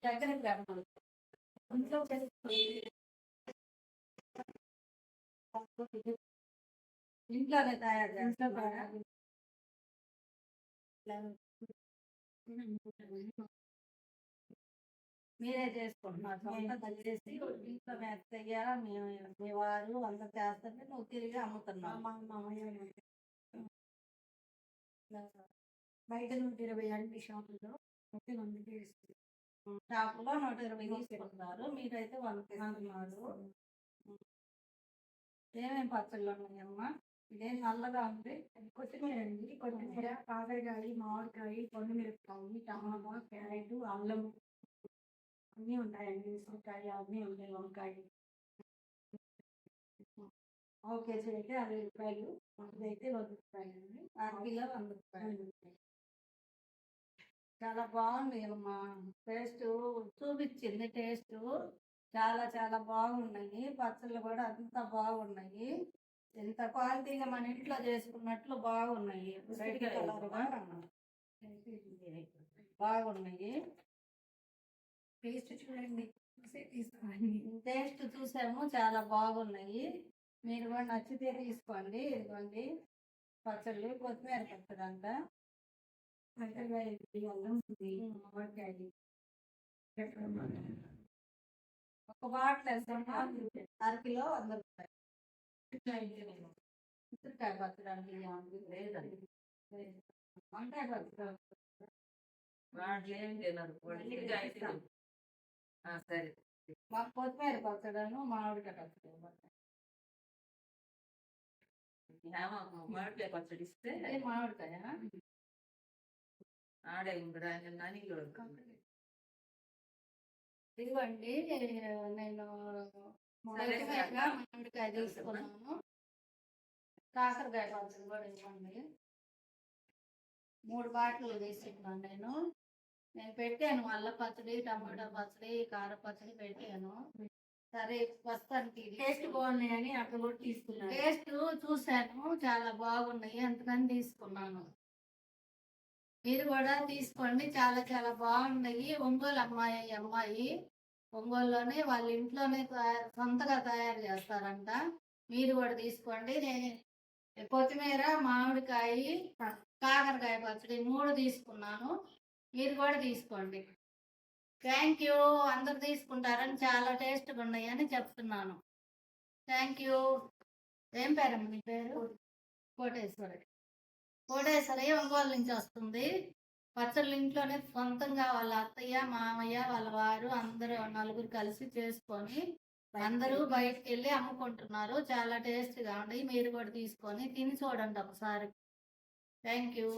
దగ్గర ఇంట్లో ఇంట్లోనే తయారు చేస్తాను. మీరే చేసుకుంటున్నారు సొంతంగా చేసి ఇంట్లో మెత్తయ్య మీ వారు అంతా చేస్తుంటే నువ్వు తిరిగి అమ్ముతున్నావు. బయట 120 అండి షాపులో, అయితే 100 ఇస్తుంది. షాపులో 120 తీసుకుంటున్నారు, మీరైతే 100 అమ్ముతున్నారు. ఏమేమి పచ్చళ్ళు ఉన్నాయమ్మా? ఇదేం నల్లగా ఉంది. కొత్తిమీర అండి, కొత్తిమీర, కాకరకాయ, మామిడికాయ, పండుమిరపకాయ, టమాటా, క్యారెట్, అల్లం అన్నీ ఉంటాయండి. ఉసిరికాయ అన్నీ ఉంటాయి. వంకాయ కేజీ అయితే 60 రూపాయలు, అయితే 100 రూపాయలు అండి. అరకిలో 100 రూపాయలు. చాలా బాగుంది అమ్మా. టేస్ట్ చూపించింది, టేస్ట్ చాలా చాలా బాగున్నాయి. పచ్చళ్ళు కూడా అంత బాగున్నాయి. ఎంత క్వాలిటీగా మన ఇంట్లో చేసుకున్నట్లు బాగున్నాయి. రెడ్ కలర్గా బాగున్నాయి. టేస్ట్ చూడండి, తీసుకోండి. టేస్ట్ చూసాము, చాలా బాగున్నాయి. మీరు కూడా నచ్చితే తీసుకోండి. ఇదిగోండి పచ్చళ్ళు, కొత్తిమీర పచ్చడి అంట, ఒక బాటిల్ వేస్తామా? అరకిలో 100 రూపాయలు. ఉసిరికాయ పచ్చడి లేదండి, వంకాయ పచ్చడి వాటిలో ఏం తినరు. సరే, మాకు కొత్తిమీర పచ్చడను మామిడికాయ పచ్చడి. మామిడికాయ పచ్చడి ఇస్తే మామిడికాయ ఆడే నని ఇదిగోండి, నేను మామిడికాయ తీసుకున్నాను. కాకరకాయ పచ్చడి కూడా ఇవ్వండి. 3 బాటిల్ తీసుకున్నాను. నేను పెట్టాను అల్ల పచ్చడి, టమాటా పచ్చడి, కార పచ్చడి పెట్టాను. సరే ప్రస్తుతానికి టేస్ట్ బాగున్నాయని అక్కడ కూడా తీసుకున్నాను. టేస్ట్ చూశాను, చాలా బాగున్నాయి, అందుకని తీసుకున్నాను. మీరు కూడా తీసుకోండి, చాలా చాలా బాగున్నాయి. ఒంగోలు అమ్మాయి ఒంగోలులోనే వాళ్ళ ఇంట్లోనే సొంతగా తయారు చేస్తారంట. మీరు కూడా తీసుకోండి. నేను కొత్తిమీర, మామిడికాయ, కాకరకాయ పచ్చడి 3 తీసుకున్నాను. మీరు కూడా తీసుకోండి. Thank you. అందరు తీసుకుంటారని, చాలా టేస్ట్గా ఉన్నాయని చెప్తున్నాను. Thank you. ఏం పేరమ్మ మీ పేరు? కోటేశ్వరి. ఒంగోలు నుంచి వస్తుంది. పచ్చళ్ళు ఇంట్లోనే సొంతంగా వాళ్ళ అత్తయ్య, మామయ్య, వాళ్ళ వారు అందరూ 4 కలిసి చేసుకొని అందరూ బయటకు వెళ్ళి అమ్ముకుంటున్నారు. చాలా టేస్ట్గా ఉన్నాయి. మీరు కూడా తీసుకొని తిని చూడండి ఒకసారి. Thank you.